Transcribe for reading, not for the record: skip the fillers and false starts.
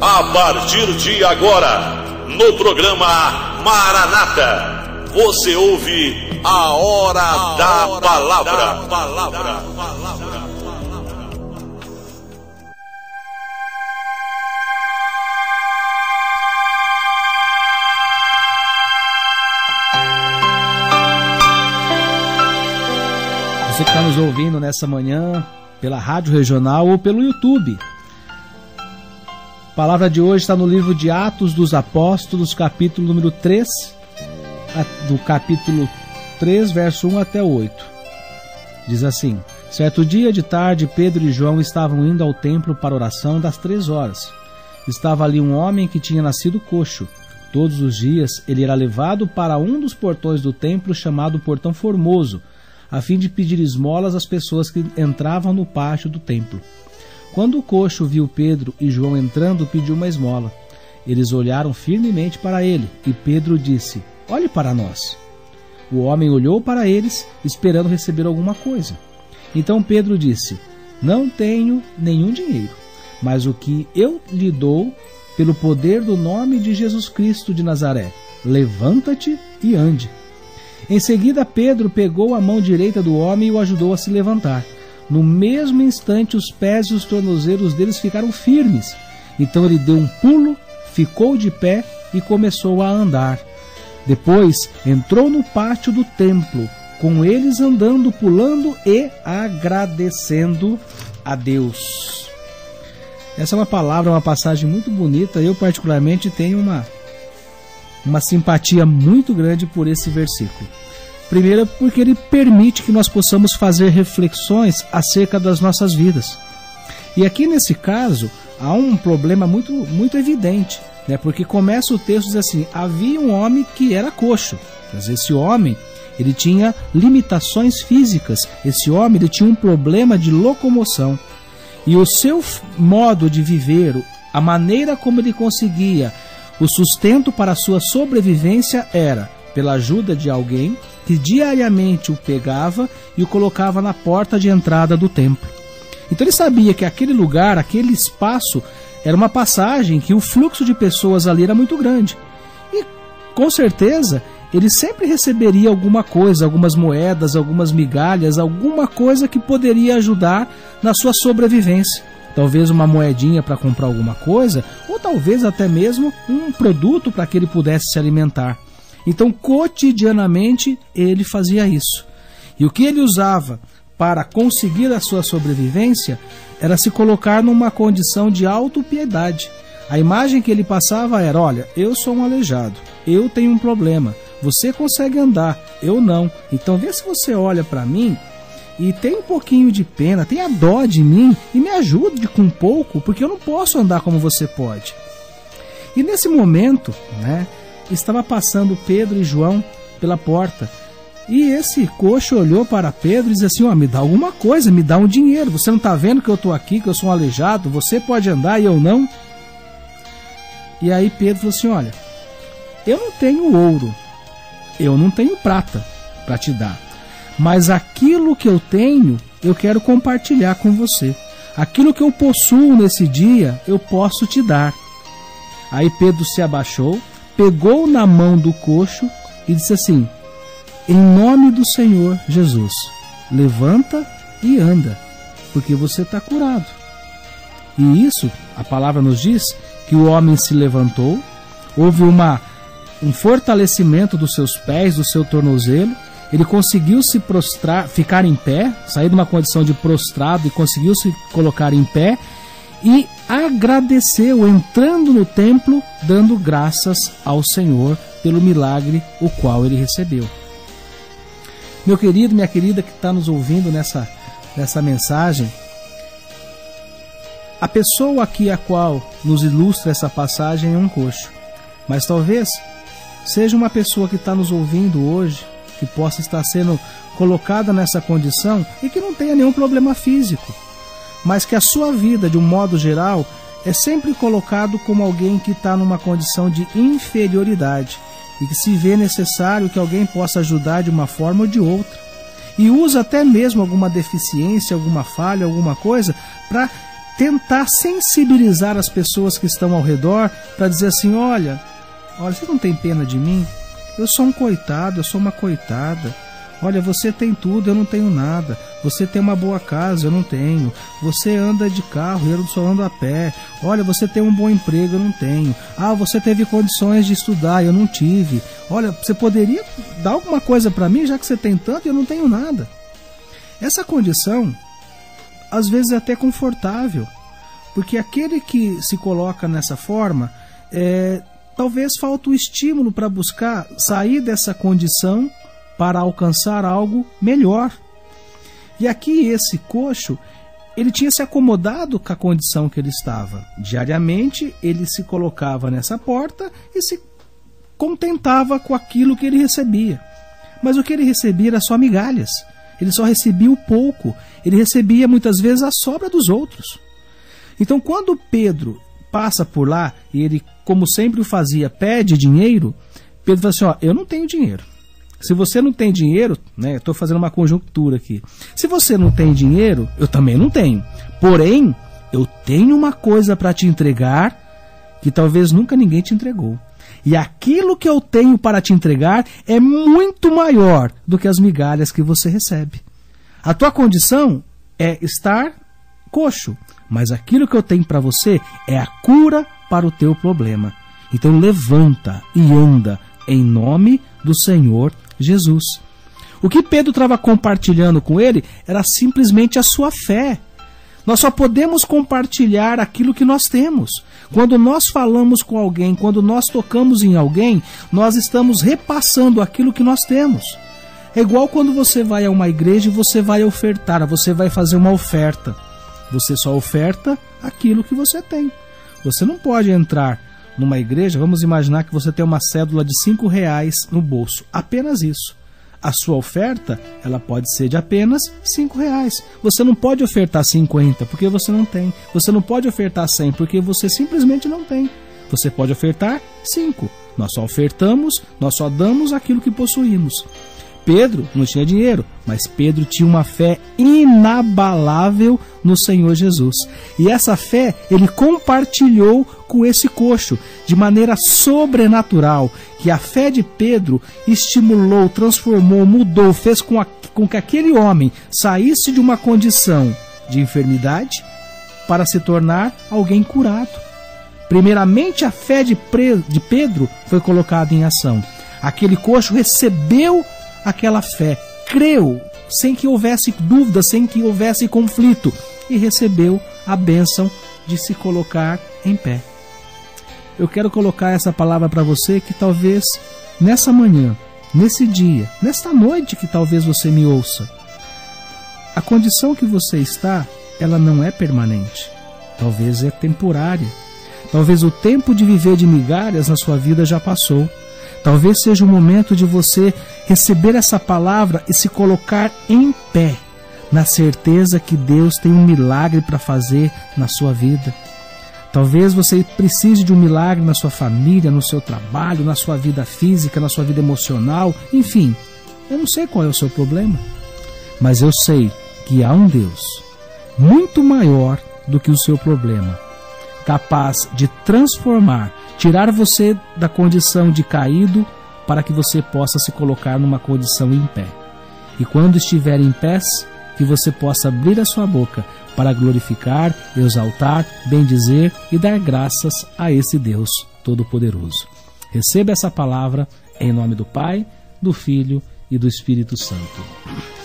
A partir de agora, no programa Maranata, você ouve a Hora da Palavra. Você que está nos ouvindo nessa manhã, pela Rádio Regional ou pelo YouTube. A palavra de hoje está no livro de Atos dos Apóstolos, capítulo número 3, do capítulo 3, verso 1 até 8. Diz assim: certo dia de tarde, Pedro e João estavam indo ao templo para a oração das 3 horas. Estava ali um homem que tinha nascido coxo. Todos os dias ele era levado para um dos portões do templo, chamado Portão Formoso, a fim de pedir esmolas às pessoas que entravam no pátio do templo. Quando o coxo viu Pedro e João entrando, pediu uma esmola. Eles olharam firmemente para ele, e Pedro disse: olhe para nós. O homem olhou para eles, esperando receber alguma coisa. Então Pedro disse: não tenho nenhum dinheiro, mas o que eu lhe dou, pelo poder do nome de Jesus Cristo de Nazaré, levanta-te e ande. Em seguida, Pedro pegou a mão direita do homem e o ajudou a se levantar. No mesmo instante, os pés e os tornozelos deles ficaram firmes. Então ele deu um pulo, ficou de pé e começou a andar. Depois, entrou no pátio do templo, com eles andando, pulando e agradecendo a Deus. Essa é uma palavra, uma passagem muito bonita. Eu, particularmente, tenho uma simpatia muito grande por esse versículo. Primeiro, porque ele permite que nós possamos fazer reflexões acerca das nossas vidas. E aqui nesse caso, há um problema muito evidente, né? Porque começa o texto diz assim: havia um homem que era coxo. Mas esse homem, ele tinha limitações físicas. Esse homem, ele tinha um problema de locomoção. E o seu modo de viver, a maneira como ele conseguia o sustento para a sua sobrevivência era pela ajuda de alguém que diariamente o pegava e o colocava na porta de entrada do templo. Então ele sabia que aquele lugar, aquele espaço, era uma passagem, que o fluxo de pessoas ali era muito grande. E com certeza ele sempre receberia alguma coisa, algumas moedas, algumas migalhas, alguma coisa que poderia ajudar na sua sobrevivência. Talvez uma moedinha para comprar alguma coisa, ou talvez até mesmo um produto para que ele pudesse se alimentar. Então, cotidianamente, ele fazia isso. E o que ele usava para conseguir a sua sobrevivência era se colocar numa condição de autopiedade. A imagem que ele passava era: olha, eu sou um aleijado, eu tenho um problema, você consegue andar, eu não. Então, vê se você olha para mim e tem um pouquinho de pena, tem a dó de mim e me ajude com um pouco, porque eu não posso andar como você pode. E nesse momento, né, estava passando Pedro e João pela porta. E esse coxo olhou para Pedro e disse assim: me dá alguma coisa, me dá um dinheiro. Você não está vendo que eu estou aqui, que eu sou um aleijado? Você pode andar e eu não? E aí Pedro falou assim: olha, eu não tenho ouro, eu não tenho prata para te dar, mas aquilo que eu tenho, eu quero compartilhar com você. Aquilo que eu possuo nesse dia, eu posso te dar. Aí Pedro se abaixou, pegou na mão do coxo e disse assim: em nome do Senhor Jesus, levanta e anda, porque você está curado. E isso, a palavra nos diz que o homem se levantou, houve um fortalecimento dos seus pés, do seu tornozelo, ele conseguiu se prostrar, ficar em pé, sair de uma condição de prostrado e conseguiu se colocar em pé, e agradeceu, entrando no templo, dando graças ao Senhor pelo milagre o qual ele recebeu. Meu querido, minha querida que está nos ouvindo nessa mensagem, a pessoa aqui a qual nos ilustra essa passagem é um coxo, mas talvez seja uma pessoa que está nos ouvindo hoje, que possa estar sendo colocada nessa condição e que não tenha nenhum problema físico, mas que a sua vida, de um modo geral, é sempre colocado como alguém que está numa condição de inferioridade e que se vê necessário que alguém possa ajudar de uma forma ou de outra, e usa até mesmo alguma deficiência, alguma falha, alguma coisa para tentar sensibilizar as pessoas que estão ao redor para dizer assim, olha, você não tem pena de mim? Eu sou um coitado, eu sou uma coitada. Olha, você tem tudo, eu não tenho nada. Você tem uma boa casa, eu não tenho. Você anda de carro, eu só ando a pé. Olha, você tem um bom emprego, eu não tenho. Você teve condições de estudar, eu não tive. Olha, você poderia dar alguma coisa para mim, já que você tem tanto e eu não tenho nada. Essa condição, às vezes é até confortável, porque aquele que se coloca nessa forma, talvez falta o estímulo para buscar sair dessa condição para alcançar algo melhor. E aqui esse coxo, ele tinha se acomodado com a condição que ele estava. Diariamente ele se colocava nessa porta e se contentava com aquilo que ele recebia. Mas o que ele recebia era só migalhas. Ele só recebia o pouco. Ele recebia muitas vezes a sobra dos outros. Então quando Pedro passa por lá e ele, como sempre o fazia, pede dinheiro, Pedro fala assim, eu não tenho dinheiro. Se você não tem dinheiro, né, estou fazendo uma conjuntura aqui. Se você não tem dinheiro, eu também não tenho. Porém, eu tenho uma coisa para te entregar que talvez nunca ninguém te entregou. E aquilo que eu tenho para te entregar é muito maior do que as migalhas que você recebe. A tua condição é estar coxo, mas aquilo que eu tenho para você é a cura para o teu problema. Então levanta e anda em nome do Senhor Jesus. O que Pedro estava compartilhando com ele era simplesmente a sua fé. Nós só podemos compartilhar aquilo que nós temos. Quando nós falamos com alguém, quando nós tocamos em alguém, nós estamos repassando aquilo que nós temos. É igual quando você vai a uma igreja e você vai ofertar, você vai fazer uma oferta. Você só oferta aquilo que você tem. Você não pode entrar numa igreja, vamos imaginar que você tem uma cédula de R$5 no bolso, apenas isso. A sua oferta, ela pode ser de apenas R$5. Você não pode ofertar 50 porque você não tem. Você não pode ofertar 100 porque você simplesmente não tem. Você pode ofertar 5. Nós só ofertamos, nós só damos aquilo que possuímos. Pedro não tinha dinheiro, mas Pedro tinha uma fé inabalável no Senhor Jesus. E essa fé ele compartilhou com esse coxo de maneira sobrenatural, que a fé de Pedro estimulou, transformou, mudou, fez com que aquele homem saísse de uma condição de enfermidade para se tornar alguém curado. Primeiramente, a fé de Pedro foi colocada em ação. Aquele coxo recebeu aquela fé, creu, sem que houvesse dúvida, sem que houvesse conflito, e recebeu a bênção de se colocar em pé. Eu quero colocar essa palavra para você que talvez nessa manhã, nesse dia, nesta noite que talvez você me ouça, a condição que você está, ela não é permanente, talvez é temporária, talvez o tempo de viver de migalhas na sua vida já passou. Talvez seja o momento de você receber essa palavra e se colocar em pé, na certeza que Deus tem um milagre para fazer na sua vida. Talvez você precise de um milagre na sua família, no seu trabalho, na sua vida física, na sua vida emocional, enfim. Eu não sei qual é o seu problema, mas eu sei que há um Deus muito maior do que o seu problema, capaz de transformar, tirar você da condição de caído para que você possa se colocar numa condição em pé. E quando estiver em pés, que você possa abrir a sua boca para glorificar, exaltar, bendizer e dar graças a esse Deus Todo-Poderoso. Receba essa palavra em nome do Pai, do Filho e do Espírito Santo.